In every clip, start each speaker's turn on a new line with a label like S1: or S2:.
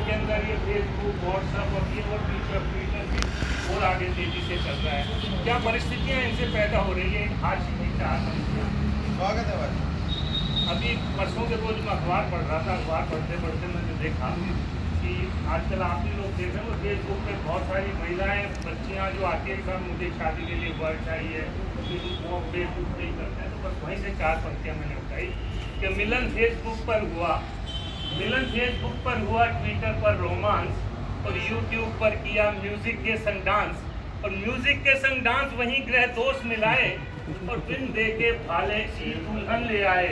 S1: के अंदर ये फेसबुक, व्हाट्सएप और ये और ट्विटर भी और आगे तेजी से चल रहा है। क्या परिस्थितियाँ इनसे पैदा हो रही है? हाशिए की चार
S2: स्वागत है भाई।
S1: अभी परसों के रोज मैं अखबार पढ़ रहा था। अखबार पढ़ते पढ़ते मैंने देखा कि आजकल आप भी लोग देख रहे हो फेसबुक पे बहुत सारी महिलाएं, बच्चियां जो आती हैं, सर मुझे शादी के लिए वर्ड चाहिए, फिर वो फेसबुक पे ही करते हैं। तो बस वहीं से चार पंक्तियां मैंने बताई कि मिलन फेसबुक पर हुआ, मिलन फेसबुक पर हुआ, ट्विटर पर रोमांस और यूट्यूब पर किया म्यूजिक के संग डांस, और म्यूजिक के संग डांस वहीं ग्रह दोष मिलाए और बिन देखे भाले ई दुल्हन ले आए,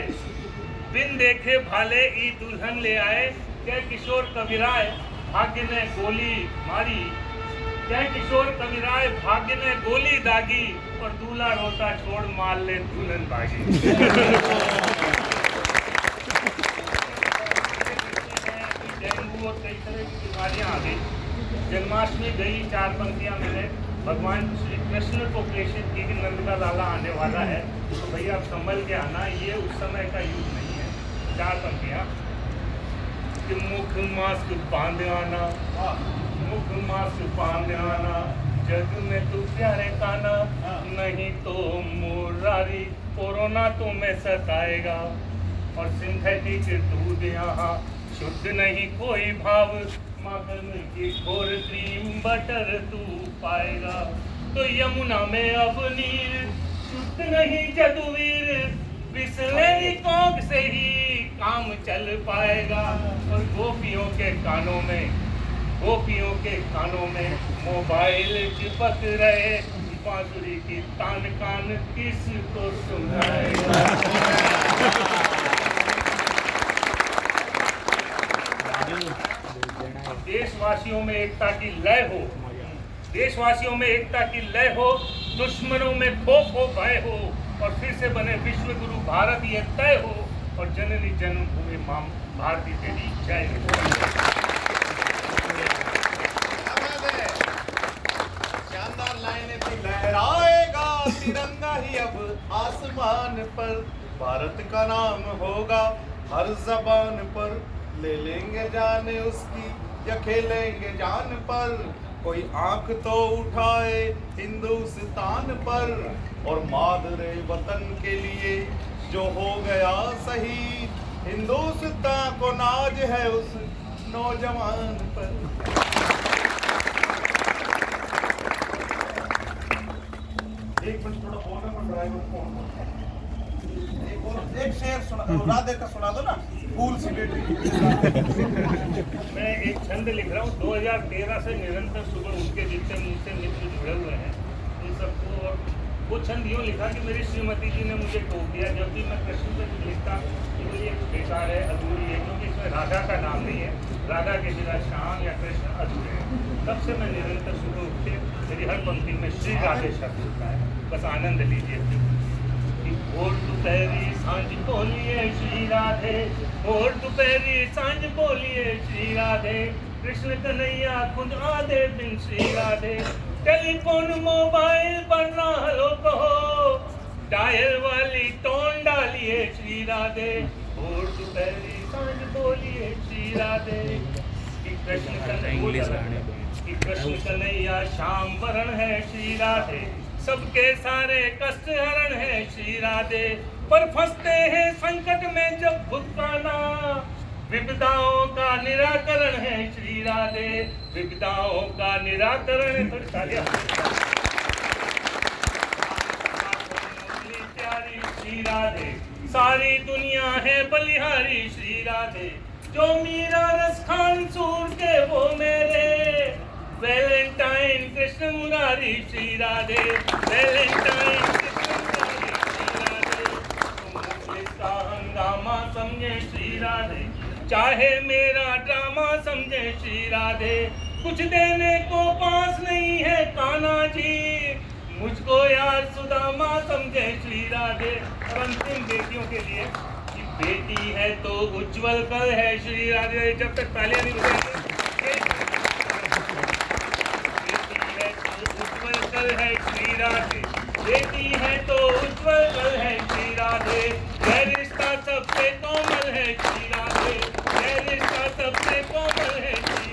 S1: बिन देखे भाले ई दुल्हन ले आए। क्या किशोर कविराय भाग्य ने गोली मारी, क्या किशोर कविराय भाग्य ने गोली दागी और दूल्हा रोता छोड़ मार ले दुल्हन बागी। डेंगू और कई तरह की बीमारियां आ गई। जन्माष्टमी गई, चार पंक्तियां मैंने भगवान श्री कृष्ण को प्रेषित की कि नंद का लाला आने वाला है, तो भैया आप संभल के आना, ये उस समय का युग नहीं है। चार पंक्तियां कि मुख मास्क बांध आना, मुख मास्क बांध आना, जग में तू प्यारे काना, नहीं तो मुरारी कोरोना तुम्हें सताएगा, और सिंथेटिक दूध यहाँ शुद्ध नहीं कोई भाव, माखन की घोर क्रीम बटर तू पाएगा। तो यमुना में अब नीर शुद्ध नहीं जदुवीर, बिसलेरी कोक से ही काम चल पाएगा, और गोपियों के कानों में, गोपियों के कानों में मोबाइल चिपक रहे, बांसुरी की तान कान किसको सुनाएगा। देशवासियों में एकता की लय हो, देशवासियों में एकता की लय हो, दुश्मनों में खौफ हो, भय हो, और फिर से बने विश्व गुरु भारत ये तय हो, और जननी जन्मभूमि मां भारती तेरी जय हो।
S2: शानदार लाइनें थी। लहराएगा तिरंगा ही अब आसमान पर, भारत का नाम होगा हर जबान पर, ले लेंगे जाने उसकी या खेलेंगे जान पर, कोई आंख तो उठाए हिंदुस्तान पर, और मादरे वतन के लिए जो हो गया शहीद, हिंदुस्तान को नाज है उस नौजवान पर। एक मिनट थोड़ा फोन है, ड्राइवर फोन एक शेर सुना, राधे का सुना दो ना, फूल सी बेटी।
S1: मैं एक छंद लिख रहा हूँ, 2013 से निरंतर सुबह उठ के जितने मुझसे मित्र जुड़े हुए हैं उन सबको, और वो छंद यूँ लिखा कि मेरी श्रीमती जी ने मुझे टोक दिया, जब भी मैं कृष्ण पे लिखता कि वो ये बेकार है, अधूरी है, क्योंकि इसमें राधा का नाम नहीं है, राधा के सिवा श्याम या कृष्ण अधूरे हैं। तब से मैं निरंतर सुबह उठ के मेरी हर पंक्ति में श्री राधे शब्द होता है, बस आनंद लीजिए। और दोपहरी सांझ बोलिए श्री राधे, और दोपहरी सांझ बोलिए श्री राधे, कृष्ण कन्हैया खुद आधे बिन श्री राधे, टेलीफोन मोबाइल पर ना हेलो कहो, डायल वाली टोन डालिए श्री राधे, और दोपहरी सांझ बोलिए श्री राधे। कि कृष्ण कन्हैया श्याम वरण है श्री राधे, सबके सारे कष्ट हरण है श्री राधे, पर फंसते हैं संकट में जब भुगताना, विपदाओं का निराकरण है श्री राधे, विपदाओं का निराकरण है। प्यारी श्री राधे, सारी दुनिया है बलिहारी श्री राधे, जो मीरा रस खान सूर के वो मेरे, वैलेंटाइन कृष्ण मुरारी श्री राधे, वैलेंटाइन कृष्ण मुरारी श्री राधे, तुम मुझे का हंगामा समझे श्री राधे, चाहे मेरा ड्रामा समझे श्री राधे, कुछ देने को पास नहीं है कान्हा जी, मुझको यार सुदामा समझे श्री राधे। और अंतिम बेटियों के लिए कि बेटी है तो उज्जवल कल है श्री राधे, जब तक तालियां नहीं बजाएंगे, है श्री राधे, बेटी है तो उज्जवल कल है श्री राधे, यह रिश्ता सबसे कोमल है श्री राधे, यह रिश्ता सबसे कोमल है श्री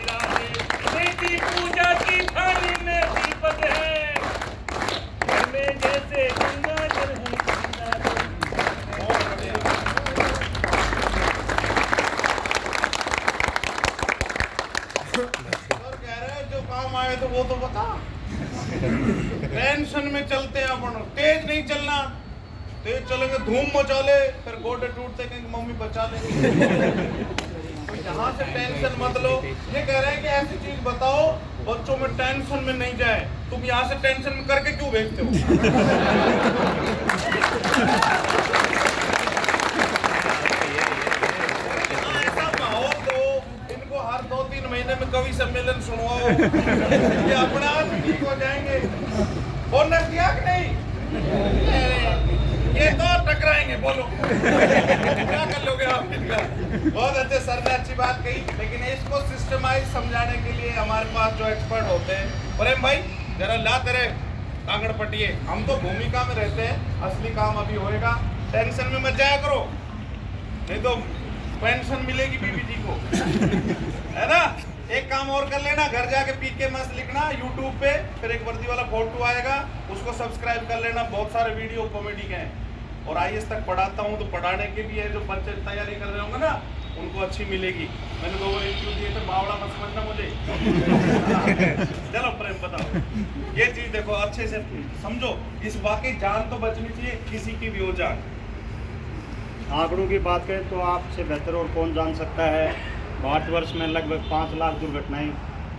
S2: है तो वो तो बता। टेंशन में चलते हैं अपन, तेज नहीं चलना, तेज चलेंगे धूम मचा ले, फिर गोडे टूटते कहेंगे मम्मी बचा ले। तो यहाँ से टेंशन मत लो। ये कह रहे हैं कि ऐसी चीज बताओ बच्चों में टेंशन में नहीं जाए। तुम यहाँ से टेंशन में करके क्यों भेजते हो? ऐसा माहौल दो, इनको हर 2-3 महीने में कवि सम्मेलन सुनवाओ, ये अपने आप ठीक हो जाएंगे। बोनस दिया कि नहीं? ये तो टकराएंगे, बोलो क्या कर लोगे आप? बहुत अच्छे सर ने अच्छी बात कही, लेकिन इसको सिस्टमाइज समझाने के लिए हमारे पास जो एक्सपर्ट होते हैं, प्रेम भाई जरा ला तेरे कांगड़ पटिए, हम तो भूमिका में रहते हैं, असली काम अभी होएगा, टेंशन में मत जाया करो, नहीं तो पेंशन मिलेगी बीबी जी को, है ना। एक काम और कर लेना, घर जाके पीके मस्त लिखना यूट्यूब पे, फिर एक वर्दी वाला फोटो आएगा, उसको सब्सक्राइब कर लेना, बहुत सारे वीडियो कॉमेडी के हैं। और IAS तक पढ़ाता हूँ, तो पढ़ाने के भी है, जो बच्चे तैयारी कर रहे होंगे ना उनको अच्छी मिलेगी। मैंने 2 इंटरव्यू दिए थे, बावड़ा मत समझना मुझे। चलो प्रेम बताओ, ये चीज देखो अच्छे से समझो, इस वाकई जान तो बचनी चाहिए, किसी की भी हो जान।
S3: आंकड़ों की बात करें तो आपसे बेहतर और कौन जान सकता है। भारतवर्ष में लगभग 5 लाख दुर्घटनाएं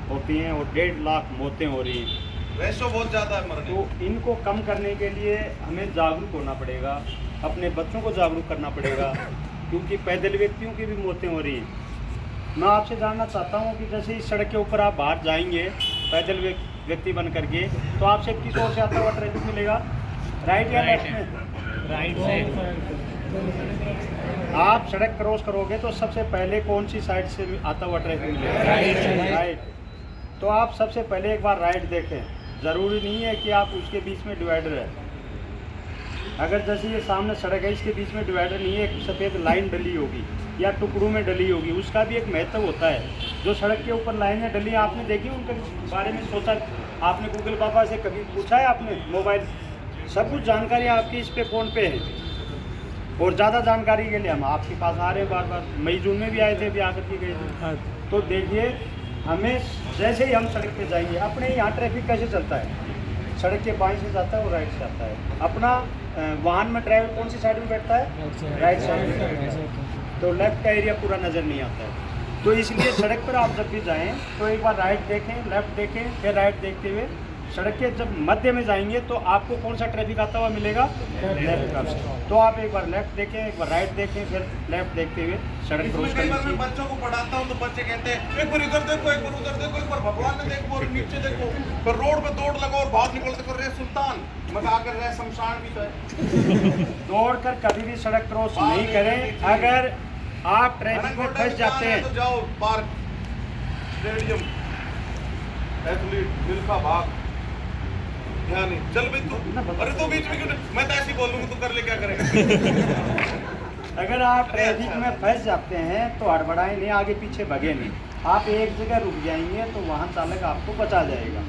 S3: होती हैं और 1.5 लाख मौतें हो रही हैं।
S2: रेशो बहुत ज़्यादा है मरने।
S3: तो इनको कम करने के लिए हमें जागरूक होना पड़ेगा, अपने बच्चों को जागरूक करना पड़ेगा, क्योंकि पैदल व्यक्तियों की भी मौतें हो रही हैं। मैं आपसे जानना चाहता हूँ कि जैसे इस सड़क के ऊपर आप बाहर जाएंगे पैदल व्यक्ति बन करके, तो आपसे किस ओर से आता हुआ ट्रैफिक मिलेगा, राइट या लेफ्ट में?
S4: राइट से।
S3: आप सड़क क्रॉस करोगे तो सबसे पहले कौन सी साइड से आता हुआ ट्रैफिक मिलेगा? राइट। तो आप सबसे पहले एक बार राइट देखें, ज़रूरी नहीं है कि आप उसके बीच में डिवाइडर है। अगर जैसे ये सामने सड़क है, इसके बीच में डिवाइडर नहीं है, एक सफ़ेद लाइन डली होगी या टुकड़ों में डली होगी, उसका भी एक महत्व होता है। जो सड़क के ऊपर लाइनें डली आपने देखी, उनके बारे में सोचा आपने? गूगल पापा से कभी पूछा है आपने? मोबाइल सब कुछ जानकारी आपकी इस पे फ़ोन पे है। और ज़्यादा जानकारी के लिए हम आपके पास आ रहे हैं बार बार। मई जून में भी आए थे, अभी आकर के गए थे। तो देखिए, हमें जैसे ही हम सड़क पे जाएंगे, अपने यहाँ ट्रैफिक कैसे चलता है, सड़क के बाएं से जाता है और राइट से आता है। अपना वाहन में ड्राइवर कौन सी साइड में बैठता है? राइट साइड में। तो लेफ्ट का एरिया पूरा नज़र नहीं आता है। तो इसलिए सड़क पर आप जब भी जाएँ तो एक बार राइट देखें, लेफ्ट देखें, फिर राइट देखते हुए सड़क के जब मध्य में जाएंगे तो आपको कौन सा ट्रैफिक आता हुआ मिलेगा? लेफ्ट का। तो आप एक बार लेफ्ट देखें, एक बार राइट देखें, फिर लेफ्ट देखते हुए सड़क क्रॉस
S2: कई बार
S3: करें।
S2: मैं बच्चों को पढ़ाता हूँ तो बच्चे कहते हैं एक बार इधर देखो, एक बार उधर देखो, एक बार भगवान ने देखो और नीचे देखो, फिर रोड पे दौड़ लगाओ और बाहर निकलते कर रहे सुल्तान, मजा कर रहे शमशान भी तो है।
S3: दौड़ कर कभी भी सड़क क्रॉस नहीं करें। अगर आप ट्रैफिक में फंस जाते हैं
S2: तो जाओ पार्क, स्टेडियम, एथलीट, मिल्खा भाग, ध्यान नहीं। चल भाई तू, अरे तू बीच में क्यों? मैं तो ऐसे ही बोलूंगा, तू कर ले, क्या करेगा?
S3: अगर आप ट्रैफिक में फंस जाते हैं तो हड़बड़ाएं नहीं, आगे पीछे भगे नहीं। आप एक जगह रुक जाएंगे तो वाहन चालक आपको बचा जाएगा।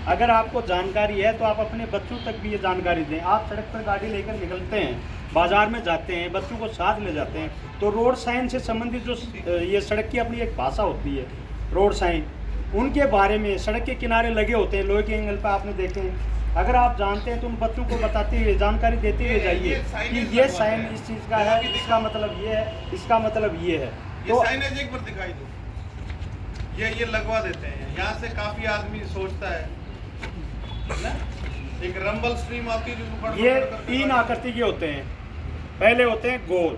S3: अगर आपको जानकारी है तो आप अपने बच्चों तक भी ये जानकारी दें। आप सड़क पर गाड़ी लेकर निकलते हैं, बाजार में जाते हैं, बच्चों को साथ ले जाते हैं, तो रोड साइन से संबंधित जो ये सड़क की अपनी एक भाषा होती है, रोड साइन, उनके बारे में सड़क के किनारे लगे होते हैं, लोहे के एंगल पर आपने देखे हैं। अगर आप जानते हैं तो उन बच्चों को बताते हुए, जानकारी देते हुए जाइए कि ये साइन इस चीज़ का है, इसका मतलब ये है, इसका मतलब ये है।
S2: ये
S3: तो
S2: साइनेज एक बार दिखाई दो, ये लगवा देते हैं। यहाँ से काफी आदमी सोचता है ना, एक रंबल स्ट्रीम आती है जो
S3: ये 3 आकृति के होते हैं। पहले होते हैं गोल।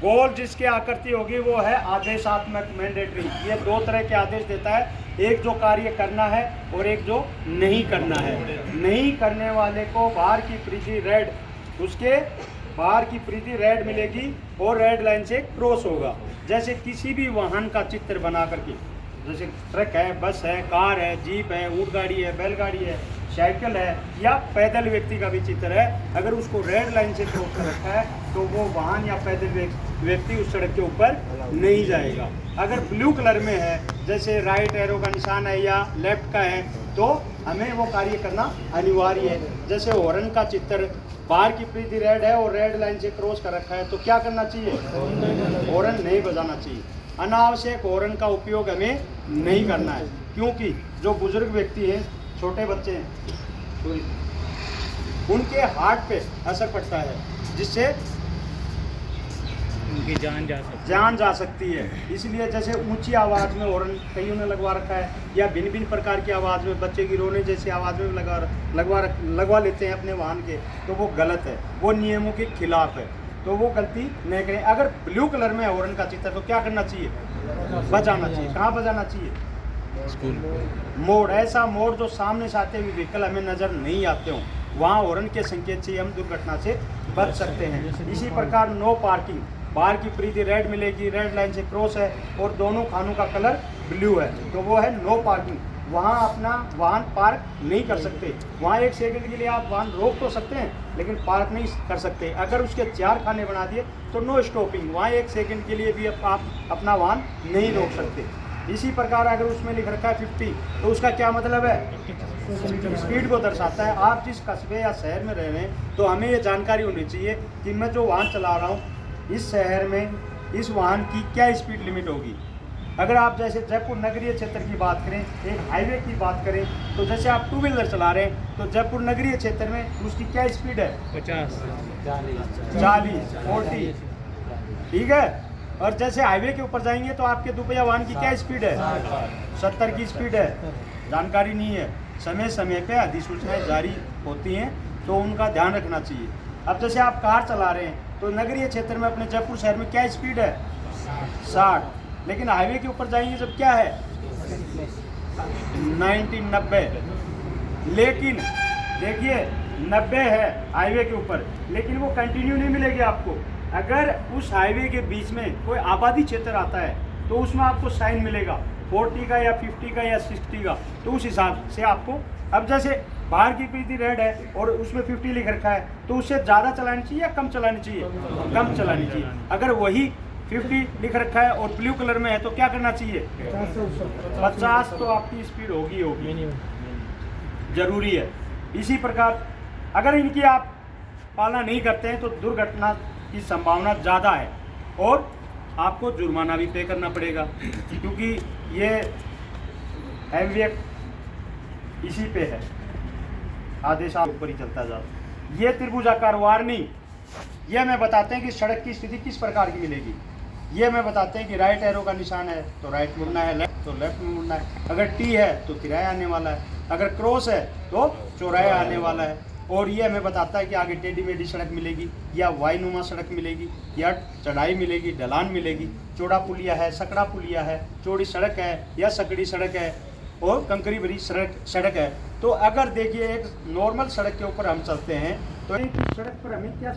S3: गोल जिसकी आकृति होगी वो है आदेशात्मक, मैंडेटरी। ये 2 तरह के आदेश देता है, एक जो कार्य करना है और एक जो नहीं करना है। नहीं करने वाले को बाहर की परिधि रेड, उसके बाहर की परिधि रेड मिलेगी और रेड लाइन से क्रॉस होगा। जैसे किसी भी वाहन का चित्र बना करके, जैसे ट्रक है, बस है, कार है, जीप है, ऊँट गाड़ी है, बैलगाड़ी है, साइकिल है, या पैदल व्यक्ति का भी चित्र है, अगर उसको रेड लाइन से क्रॉस कर रखा है तो वो वाहन या पैदल व्यक्ति उस सड़क के ऊपर नहीं जाएगा। अगर ब्लू कलर में है, जैसे राइट एरो का निशान है या लेफ्ट का है, तो हमें वो कार्य करना अनिवार्य है। जैसे हॉर्न का चित्र, बाहर की परिधि रेड है और रेड लाइन से क्रॉस कर रखा है, तो क्या करना चाहिए? हॉर्न नहीं बजाना चाहिए। अनावश्यक हॉर्न का उपयोग हमें नहीं करना है, क्योंकि जो बुजुर्ग व्यक्ति हैं, छोटे बच्चे हैं, उनके हार्ट पे असर पड़ता है, जिससे
S1: उनकी
S3: जान जा सकती है। इसलिए जैसे ऊंची आवाज़ में हॉर्न कईयों ने लगवा रखा है, या भिन्न भिन्न प्रकार की आवाज़ में, बच्चे की रोने जैसी आवाज़ में लगवा लेते हैं अपने वाहन के, तो वो गलत है, वो नियमों के खिलाफ है, तो वो गलती नहीं करें। अगर ब्लू कलर में हॉर्न का चित्र, तो क्या करना चाहिए? बजाना चाहिए। कहाँ बजाना चाहिए? मोड़, ऐसा मोड़ जो सामने से आते हुए व्हीकल हमें नज़र नहीं आते हों, वहाँ हॉर्न के संकेत से हम दुर्घटना से बच सकते हैं। इसी प्रकार नो पार्किंग, बाहर की परिधि रेड मिलेगी, रेड लाइन से क्रॉस है और दोनों खानों का कलर ब्लू है, तो वो है नो पार्किंग। वहाँ अपना वाहन पार्क नहीं कर सकते। वहाँ 1 सेकंड के लिए आप वाहन रोक तो सकते हैं, लेकिन पार्क नहीं कर सकते। अगर उसके 4 खाने बना दिए तो नो स्टॉपिंग, वहाँ 1 सेकंड के लिए भी आप अपना वाहन नहीं रोक सकते। इसी प्रकार अगर उसमें लिख रखा है 50, तो उसका क्या मतलब है? स्पीड को दर्शाता है। आप जिस कस्बे या शहर में रह रहे हैं, तो हमें ये जानकारी होनी चाहिए कि मैं जो वाहन चला रहा हूँ, इस शहर में इस वाहन की क्या स्पीड लिमिट होगी। अगर आप जैसे जयपुर नगरीय क्षेत्र की बात करें, एक हाईवे की बात करें, तो जैसे आप 2 व्हीलर चला रहे हैं, तो जयपुर नगरीय क्षेत्र में उसकी क्या स्पीड है?
S1: 50,
S3: 40, 40, ठीक है। और जैसे हाईवे के ऊपर जाएंगे तो आपके दुपहिया वाहन की क्या स्पीड है? 70 की स्पीड है। जानकारी नहीं है। समय समय पे अधिसूचनाएं जारी होती हैं, तो उनका ध्यान रखना चाहिए। अब जैसे आप कार चला रहे हैं, तो नगरीय क्षेत्र में अपने जयपुर शहर में क्या स्पीड है? 60, लेकिन हाईवे के ऊपर जाएंगे जब क्या है? 90। लेकिन देखिए 90 है हाईवे के ऊपर, लेकिन वो कंटिन्यू नहीं मिलेगी आपको। अगर उस हाईवे के बीच में कोई आबादी क्षेत्र आता है, तो उसमें आपको साइन मिलेगा 40 का या 50 का या 60 का, तो उस हिसाब से आपको। अब जैसे बाहर की परिधि रेड है और उसमें 50 लिख रखा है, तो उससे ज़्यादा चलानी चाहिए या कम चलानी चाहिए? कम चलानी चाहिए। अगर वही 50 लिख रखा है और ब्लू कलर में है, तो क्या करना चाहिए? 50 तो आपकी स्पीड होगी, जरूरी है। इसी प्रकार अगर इनकी आप पालना नहीं करते हैं, तो दुर्घटना की संभावना ज़्यादा है और आपको जुर्माना भी पे करना पड़ेगा, क्योंकि ये एमवीएक इसी पे है, आदेश आप ऊपर ही चलता जाओ। ये त्रिभुजाकार वार्निंग, ये हमें बताते हैं कि सड़क की स्थिति किस प्रकार की मिलेगी। ये हमें बताते हैं कि राइट एरो का निशान है तो राइट मुड़ना है, लेफ्ट तो लेफ्ट में मुड़ना है, अगर टी है तो किराया आने वाला है, अगर क्रॉस है तो चौराया आने वाला है। और ये हमें बताता है कि आगे टेढ़ी मेढ़ी सड़क मिलेगी या वायुनुमा सड़क मिलेगी या चढ़ाई मिलेगी, ढलान मिलेगी, चौड़ा पुलिया है, सकड़ा पुलिया है, चौड़ी सड़क है या सकड़ी सड़क है और कंकरी भरी सड़क है। तो अगर देखिए एक नॉर्मल सड़क के ऊपर हम चलते हैं, तो एक सड़क पर हमें क्या